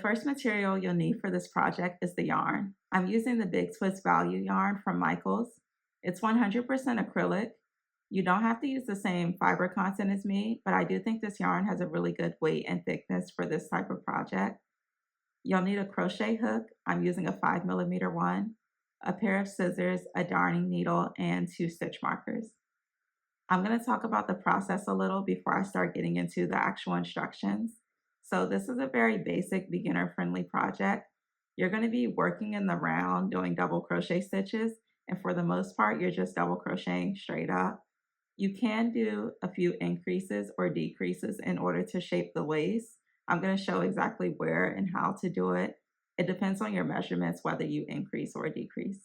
first material you'll need for this project is the yarn. I'm using the Big Twist Value yarn from Michaels. It's 100% acrylic. You don't have to use the same fiber content as me, but I do think this yarn has a really good weight and thickness for this type of project. You'll need a crochet hook. I'm using a 5mm one, a pair of scissors, a darning needle, and 2 stitch markers. I'm going to talk about the process a little before I start getting into the actual instructions. So this is a very basic beginner-friendly project. You're going to be working in the round doing double crochet stitches, and for the most part, you're just double crocheting straight up. You can do a few increases or decreases in order to shape the waist. I'm going to show exactly where and how to do it. It depends on your measurements whether you increase or decrease.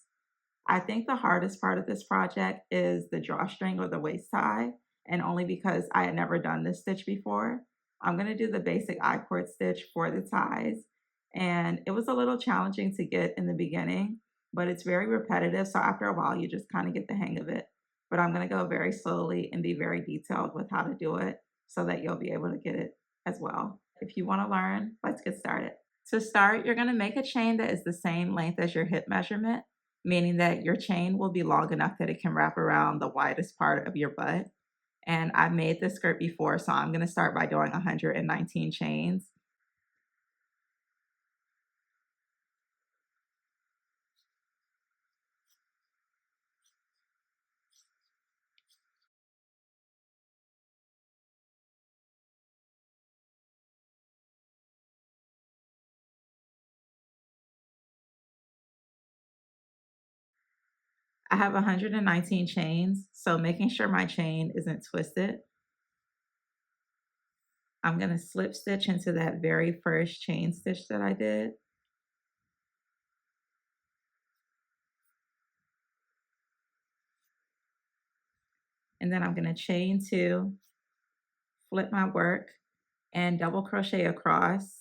I think the hardest part of this project is the drawstring or the waist tie, and only because I had never done this stitch before. I'm going to do the basic I-cord stitch for the ties, and it was a little challenging to get in the beginning, but it's very repetitive, so after a while you just kind of get the hang of it. But I'm going to go very slowly and be very detailed with how to do it so that you'll be able to get it as well. If you want to learn, let's get started. To start, you're going to make a chain that is the same length as your hip measurement, meaning that your chain will be long enough that it can wrap around the widest part of your butt. And I made this skirt before, so I'm going to start by doing 119 chains. I have 119 chains, so making sure my chain isn't twisted. I'm going to slip stitch into that very first chain stitch that I did. And then I'm going to chain 2, flip my work, and double crochet across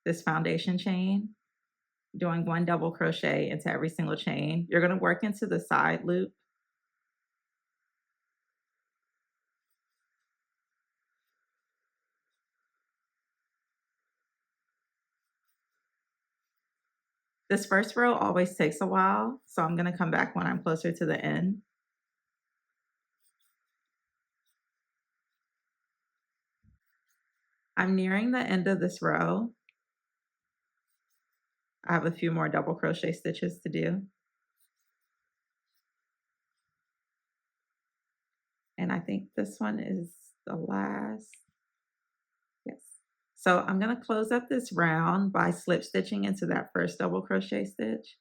this foundation chain, doing 1 double crochet into every single chain. You're going to work into the side loop. This first row always takes a while, so I'm going to come back when I'm closer to the end. I'm nearing the end of this row. I have a few more double crochet stitches to do. And I think this one is the last. Yes. So I'm going to close up this round by slip stitching into that first double crochet stitch.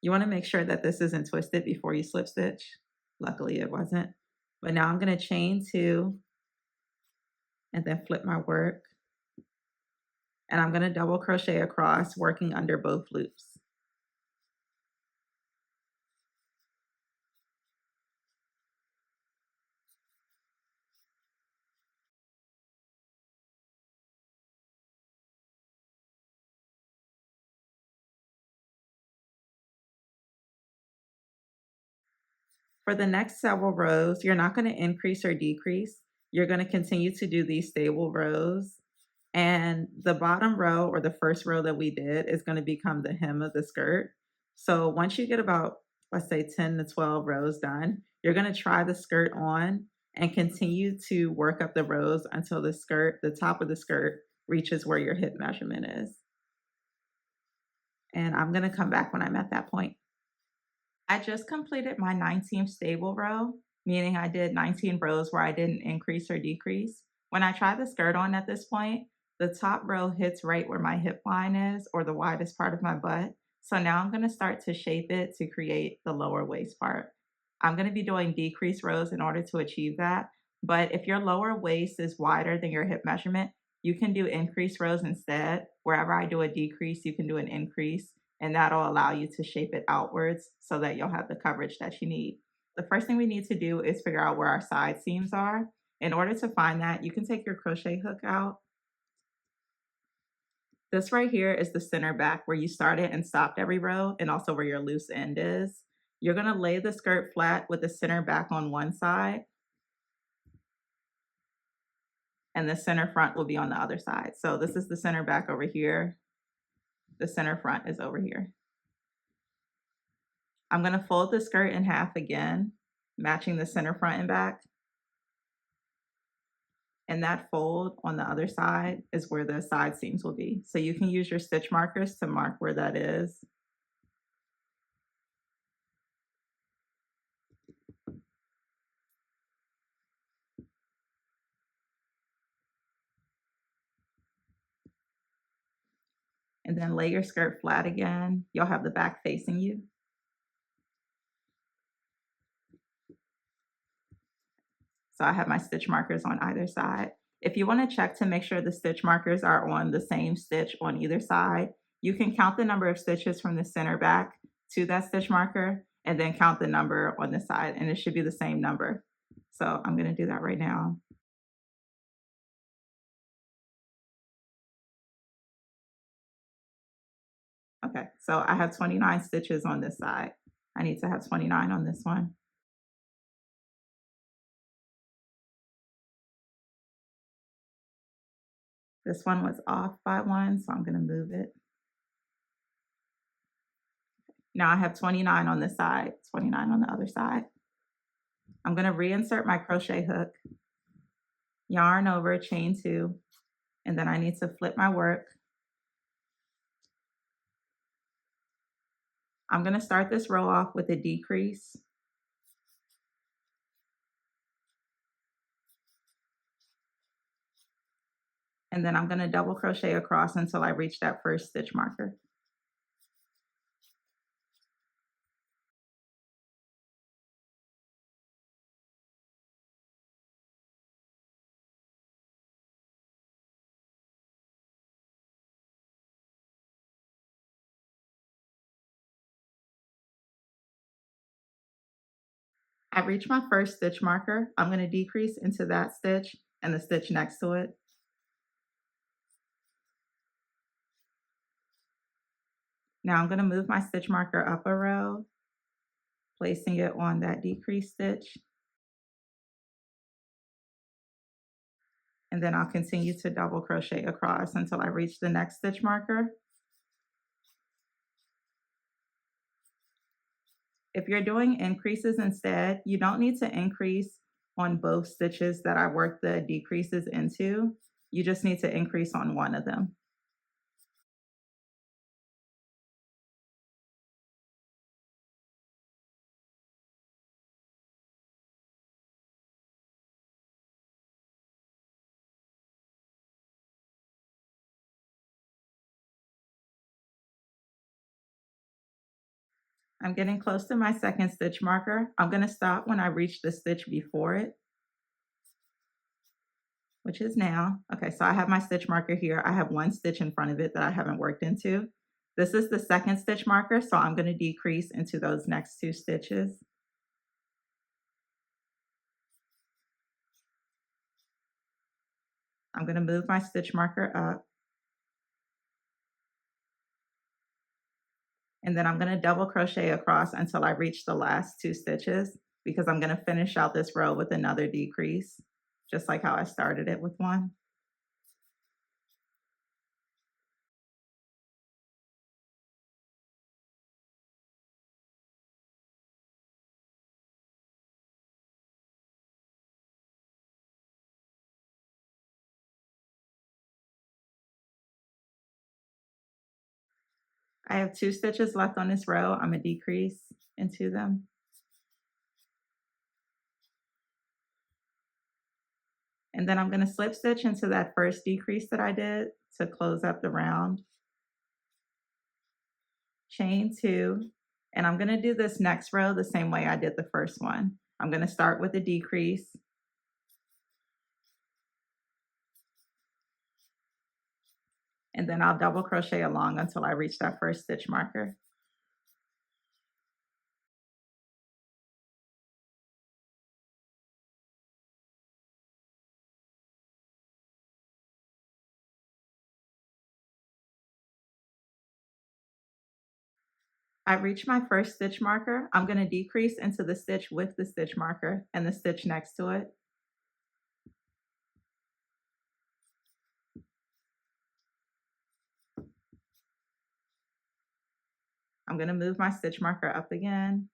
You want to make sure that this isn't twisted before you slip stitch. Luckily it wasn't. But now I'm going to chain 2 and then flip my work. And I'm going to double crochet across, working under both loops. For the next several rows, you're not going to increase or decrease. You're going to continue to do these stable rows. And the bottom row, or the first row that we did, is going to become the hem of the skirt. So once you get about, let's say 10 to 12 rows done, you're going to try the skirt on and continue to work up the rows until the skirt, the top of the skirt, reaches where your hip measurement is. And I'm going to come back when I'm at that point. I just completed my 19th stable row, meaning I did 19 rows where I didn't increase or decrease. When I try the skirt on at this point, the top row hits right where my hip line is, or the widest part of my butt. So now I'm going to start to shape it to create the lower waist part. I'm going to be doing decrease rows in order to achieve that. But if your lower waist is wider than your hip measurement, you can do increase rows instead. Wherever I do a decrease, you can do an increase, and that'll allow you to shape it outwards so that you'll have the coverage that you need. The first thing we need to do is figure out where our side seams are. In order to find that, you can take your crochet hook out. This right here is the center back where you started and stopped every row, and also where your loose end is. You're going to lay the skirt flat with the center back on one side. and the center front will be on the other side. So this is the center back over here. The center front is over here. I'm gonna fold the skirt in half again, matching the center front and back. And that fold on the other side is where the side seams will be. So you can use your stitch markers to mark where that is. And then lay your skirt flat again. You'll have the back facing you. So I have my stitch markers on either side. If you want to check to make sure the stitch markers are on the same stitch on either side, you can count the number of stitches from the center back to that stitch marker and then count the number on the side, and it should be the same number. So I'm going to do that right now. Okay, so I have 29 stitches on this side. I need to have 29 on this one. This one was off by one, so I'm going to move it. Now I have 29 on this side, 29 on the other side. I'm going to reinsert my crochet hook, yarn over, chain 2, and then I need to flip my work. I'm going to start this row off with a decrease. And then I'm going to double crochet across until I reach that first stitch marker. I reach my first stitch marker. I'm going to decrease into that stitch and the stitch next to it. Now I'm going to move my stitch marker up a row, placing it on that decrease stitch. And then I'll continue to double crochet across until I reach the next stitch marker. If you're doing increases instead, you don't need to increase on both stitches that I worked the decreases into. You just need to increase on one of them. I'm getting close to my second stitch marker. I'm going to stop when I reach the stitch before it, which is now. Okay, so I have my stitch marker here. I have one stitch in front of it that I haven't worked into. This is the second stitch marker, so I'm going to decrease into those next two stitches. I'm going to move my stitch marker up. And then I'm going to double crochet across until I reach the last two stitches, because I'm going to finish out this row with another decrease, just like how I started it with one. I have two stitches left on this row. I'm going to decrease into them. And then I'm going to slip stitch into that first decrease that I did to close up the round. Chain 2, and I'm going to do this next row the same way I did the first one. I'm going to start with a decrease. And then I'll double crochet along until I reach that first stitch marker. I reach my first stitch marker. I'm going to decrease into the stitch with the stitch marker and the stitch next to it. I'm going to move my stitch marker up again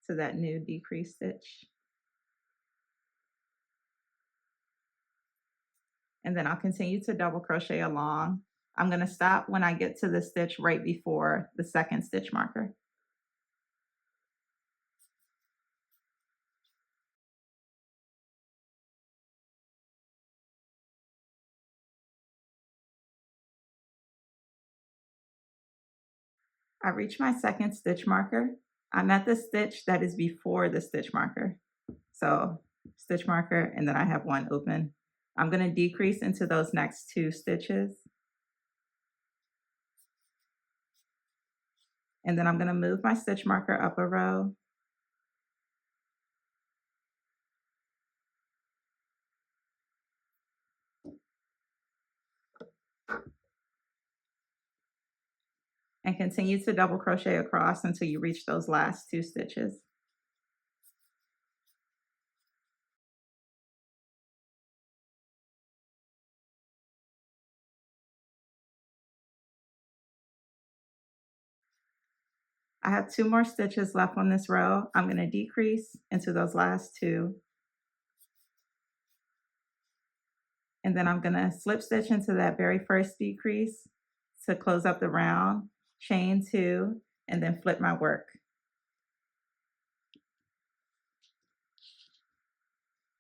to that new decrease stitch. And then I'll continue to double crochet along. I'm going to stop when I get to the stitch right before the second stitch marker. I reach my second stitch marker. I'm at the stitch that is before the stitch marker. So stitch marker, and then I have one open. I'm going to decrease into those next two stitches. And then I'm going to move my stitch marker up a row. And continue to double crochet across until you reach those last two stitches. I have two more stitches left on this row. I'm going to decrease into those last two. And then I'm going to slip stitch into that very first decrease to close up the round, chain two, and then flip my work.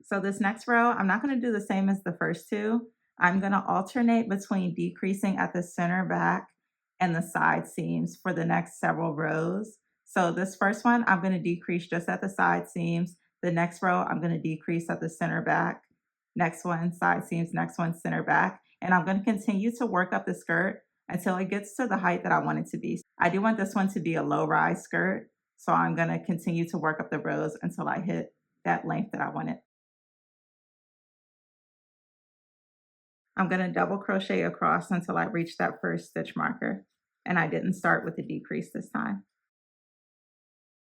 So this next row, I'm not going to do the same as the first two. I'm going to alternate between decreasing at the center back and the side seams for the next several rows. So this first one, I'm going to decrease just at the side seams. The next row, I'm going to decrease at the center back. Next one, side seams, next one, center back. And I'm going to continue to work up the skirt until it gets to the height that I want it to be. I do want this one to be a low rise skirt. So I'm going to continue to work up the rows until I hit that length that I want it. I'm going to double crochet across until I reach that first stitch marker. And I didn't start with a decrease this time.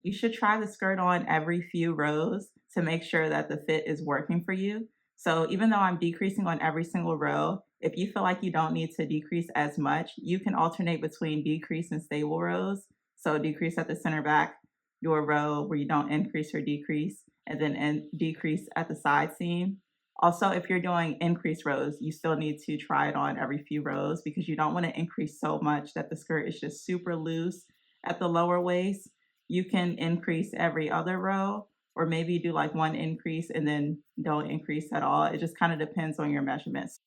You should try the skirt on every few rows to make sure that the fit is working for you. So even though I'm decreasing on every single row, if you feel like you don't need to decrease as much, you can alternate between decrease and stable rows. So decrease at the center back, do a row where you don't increase or decrease, and then decrease at the side seam. Also, if you're doing increase rows, you still need to try it on every few rows because you don't want to increase so much that the skirt is just super loose at the lower waist. You can increase every other row, or maybe do like one increase and then don't increase at all. It just kind of depends on your measurements.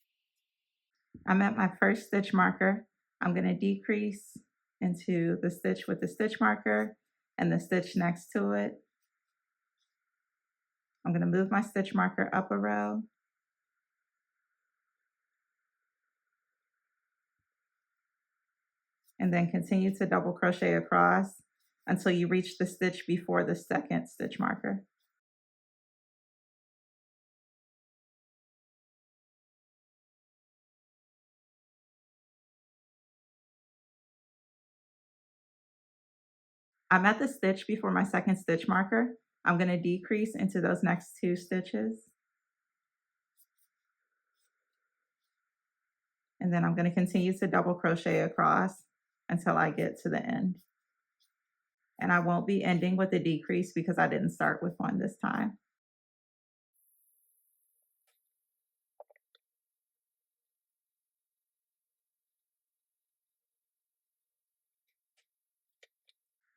I'm at my first stitch marker. I'm going to decrease into the stitch with the stitch marker and the stitch next to it. I'm going to move my stitch marker up a row. And then continue to double crochet across until you reach the stitch before the second stitch marker. I'm at the stitch before my second stitch marker. I'm going to decrease into those next two stitches. And then I'm going to continue to double crochet across until I get to the end. And I won't be ending with a decrease because I didn't start with one this time.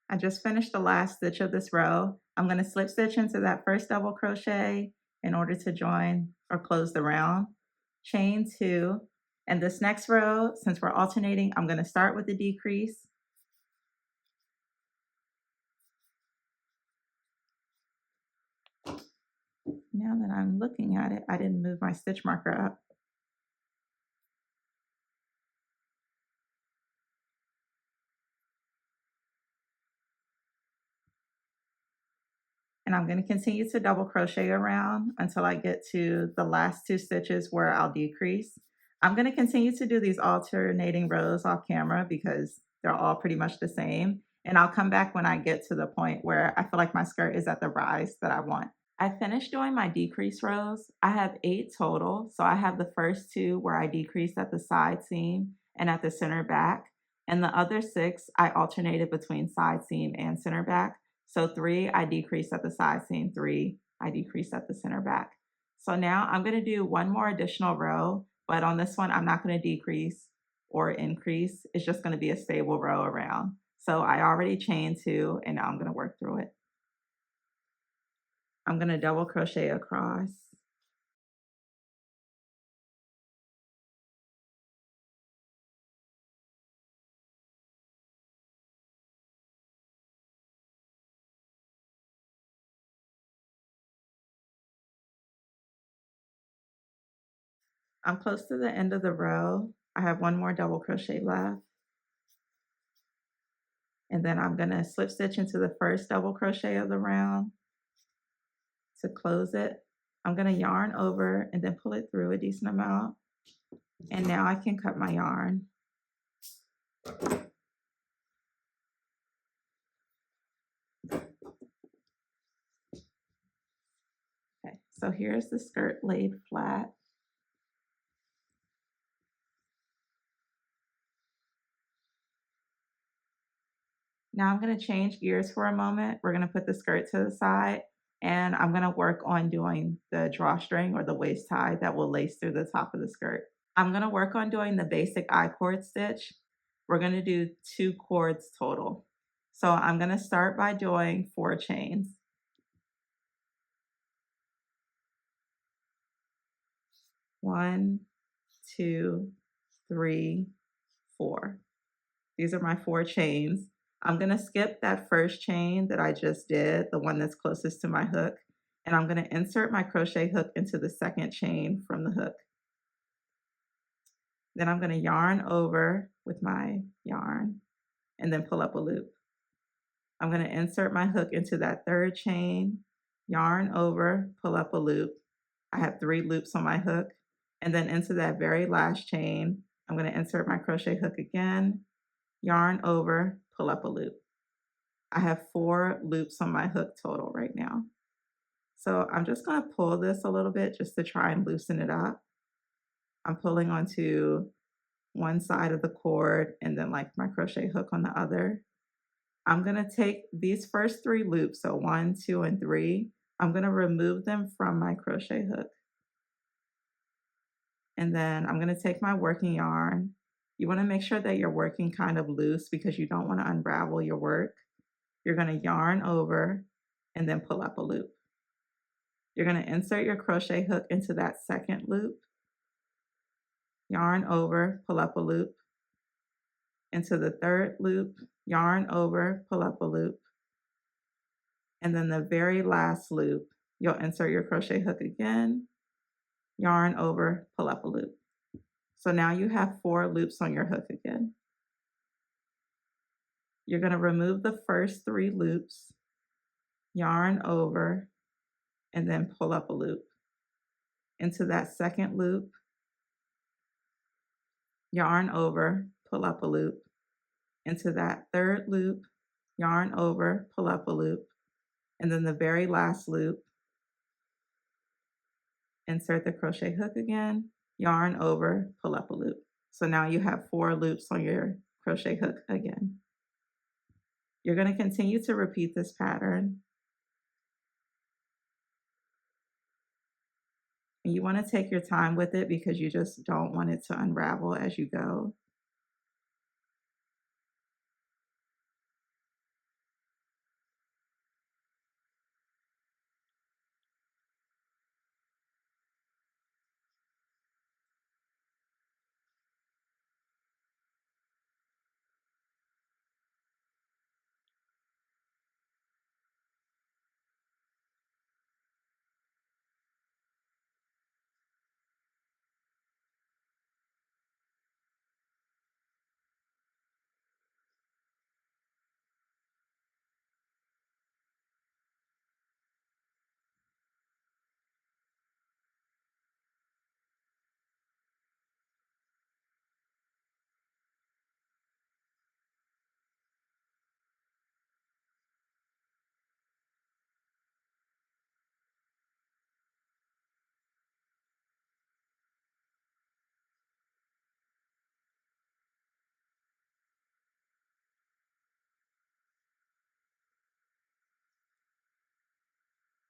I just finished the last stitch of this row. I'm going to slip stitch into that first double crochet in order to join or close the round, chain two, and this next row, since we're alternating, I'm going to start with the decrease. Now that I'm looking at it, I didn't move my stitch marker up. And I'm going to continue to double crochet around until I get to the last two stitches where I'll decrease. I'm going to continue to do these alternating rows off camera because they're all pretty much the same. And I'll come back when I get to the point where I feel like my skirt is at the rise that I want. I finished doing my decrease rows. I have 8 total. So I have the first two where I decreased at the side seam and at the center back. And the other 6, I alternated between side seam and center back. So 3, I decreased at the side seam, 3, I decreased at the center back. So now I'm gonna do one more additional row, but on this one, I'm not gonna decrease or increase. It's just gonna be a stable row around. So I already chained 2, and now I'm gonna work through it. I'm gonna double crochet across. I'm close to the end of the row. I have one more double crochet left. And then I'm gonna slip stitch into the first double crochet of the round to close it. I'm gonna yarn over and then pull it through a decent amount. And now I can cut my yarn. Okay, so here's the skirt laid flat. Now I'm gonna change gears for a moment. We're gonna put the skirt to the side, and I'm gonna work on doing the drawstring or the waist tie that will lace through the top of the skirt. I'm gonna work on doing the basic I-cord stitch. We're gonna do 2 cords total. So I'm gonna start by doing 4 chains. 1, 2, 3, 4. These are my 4 chains. I'm gonna skip that first chain that I just did, the one that's closest to my hook, and I'm gonna insert my crochet hook into the second chain from the hook. Then I'm gonna yarn over with my yarn and then pull up a loop. I'm gonna insert my hook into that third chain, yarn over, pull up a loop. I have 3 loops on my hook, and then into that very last chain, I'm gonna insert my crochet hook again, yarn over, pull up a loop. I have 4 loops on my hook total right now. So I'm just gonna pull this a little bit just to try and loosen it up. I'm pulling onto one side of the cord and then like my crochet hook on the other. I'm gonna take these first 3 loops, so 1, 2, and 3, I'm gonna remove them from my crochet hook. And then I'm gonna take my working yarn. You wanna make sure that you're working kind of loose because you don't wanna unravel your work. You're gonna yarn over and then pull up a loop. You're gonna insert your crochet hook into that second loop, yarn over, pull up a loop, into the third loop, yarn over, pull up a loop, and then the very last loop, you'll insert your crochet hook again, yarn over, pull up a loop. So now you have 4 loops on your hook again. You're gonna remove the first 3 loops, yarn over, and then pull up a loop. Into that second loop, yarn over, pull up a loop. Into that third loop, yarn over, pull up a loop, and then the very last loop, insert the crochet hook again, yarn over, pull up a loop. So now you have 4 loops on your crochet hook again. You're going to continue to repeat this pattern. And you want to take your time with it because you just don't want it to unravel as you go.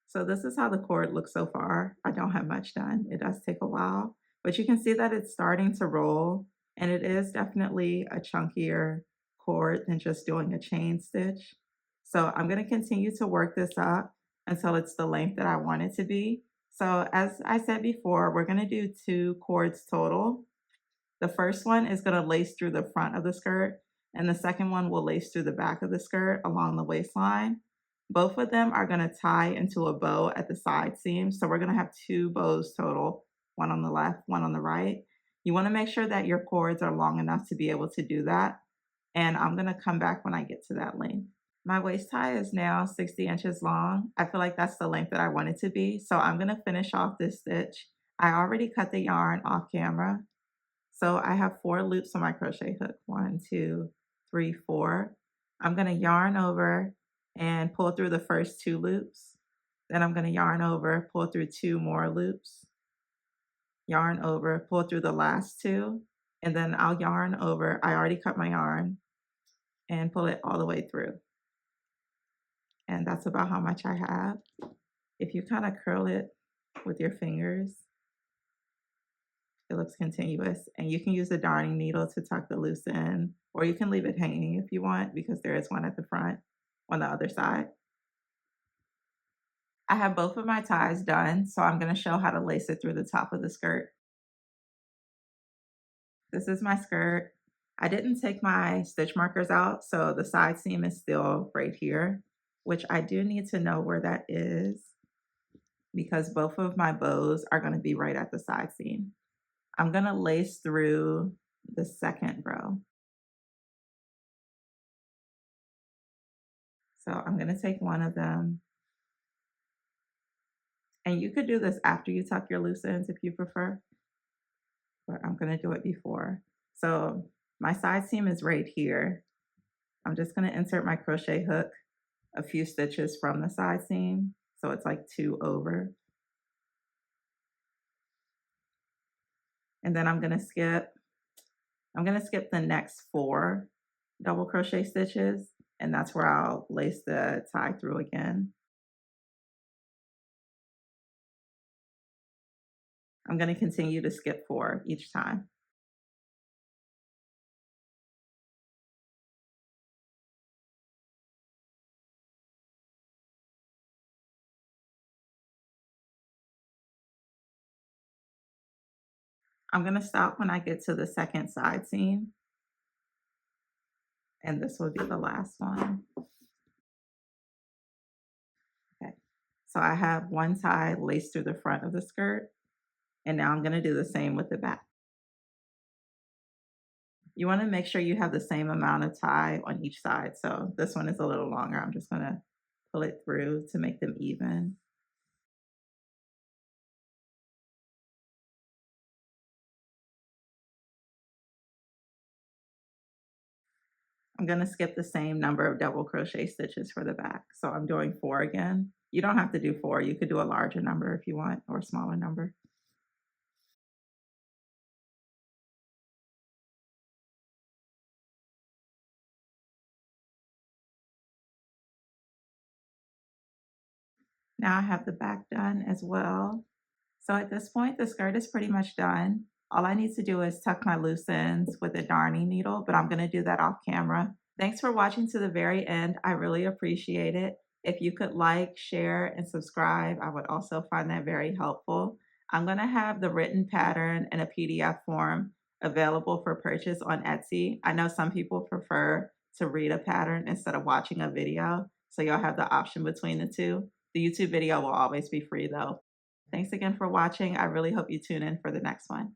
So this is how the cord looks so far. I don't have much done. It does take a while, but you can see that it's starting to roll, and it is definitely a chunkier cord than just doing a chain stitch. So I'm going to continue to work this up until it's the length that I want it to be. So as I said before, we're going to do 2 cords total. The first one is going to lace through the front of the skirt, and the second one will lace through the back of the skirt along the waistline. Both of them are going to tie into a bow at the side seam. So we're going to have 2 bows total, one on the left, one on the right. You want to make sure that your cords are long enough to be able to do that. And I'm going to come back when I get to that length. My waist tie is now 60 inches long. I feel like that's the length that I want it to be. So I'm going to finish off this stitch. I already cut the yarn off camera. So I have 4 loops on my crochet hook. 1, 2, 3, 4. I'm going to yarn over and pull through the first 2 loops. Then I'm going to yarn over, pull through 2 more loops, yarn over, pull through the last 2, and then I'll yarn over. I already cut my yarn and pull it all the way through. And that's about how much I have. If you kind of curl it with your fingers, it looks continuous, and you can use a darning needle to tuck the loose end, or you can leave it hanging if you want, because there is one at the front on the other side. I have both of my ties done, so I'm going to show how to lace it through the top of the skirt. This is my skirt. I didn't take my stitch markers out, so the side seam is still right here, which I do need to know where that is because both of my bows are going to be right at the side seam. I'm going to lace through the second row. So I'm going to take one of them. And you could do this after you tuck your loose ends if you prefer, but I'm going to do it before. So my side seam is right here. I'm just going to insert my crochet hook a few stitches from the side seam. So it's like 2 over. And then I'm going to skip the next 4 double crochet stitches, and that's where I'll lace the tie through again. I'm going to continue to skip 4 each time. I'm going to stop when I get to the second side seam, and this will be the last one. Okay, so I have one tie laced through the front of the skirt, and now I'm going to do the same with the back. You want to make sure you have the same amount of tie on each side. So this one is a little longer. I'm just going to pull it through to make them even. I'm going to skip the same number of double crochet stitches for the back. So I'm doing 4 again. You don't have to do 4. You could do a larger number if you want, or a smaller number. Now I have the back done as well. So at this point, the skirt is pretty much done. All I need to do is tuck my loose ends with a darning needle, but I'm going to do that off camera. Thanks for watching to the very end. I really appreciate it. If you could like, share, and subscribe, I would also find that very helpful. I'm going to have the written pattern in a PDF form available for purchase on Etsy. I know some people prefer to read a pattern instead of watching a video, so you'll have the option between the two. The YouTube video will always be free though. Thanks again for watching. I really hope you tune in for the next one.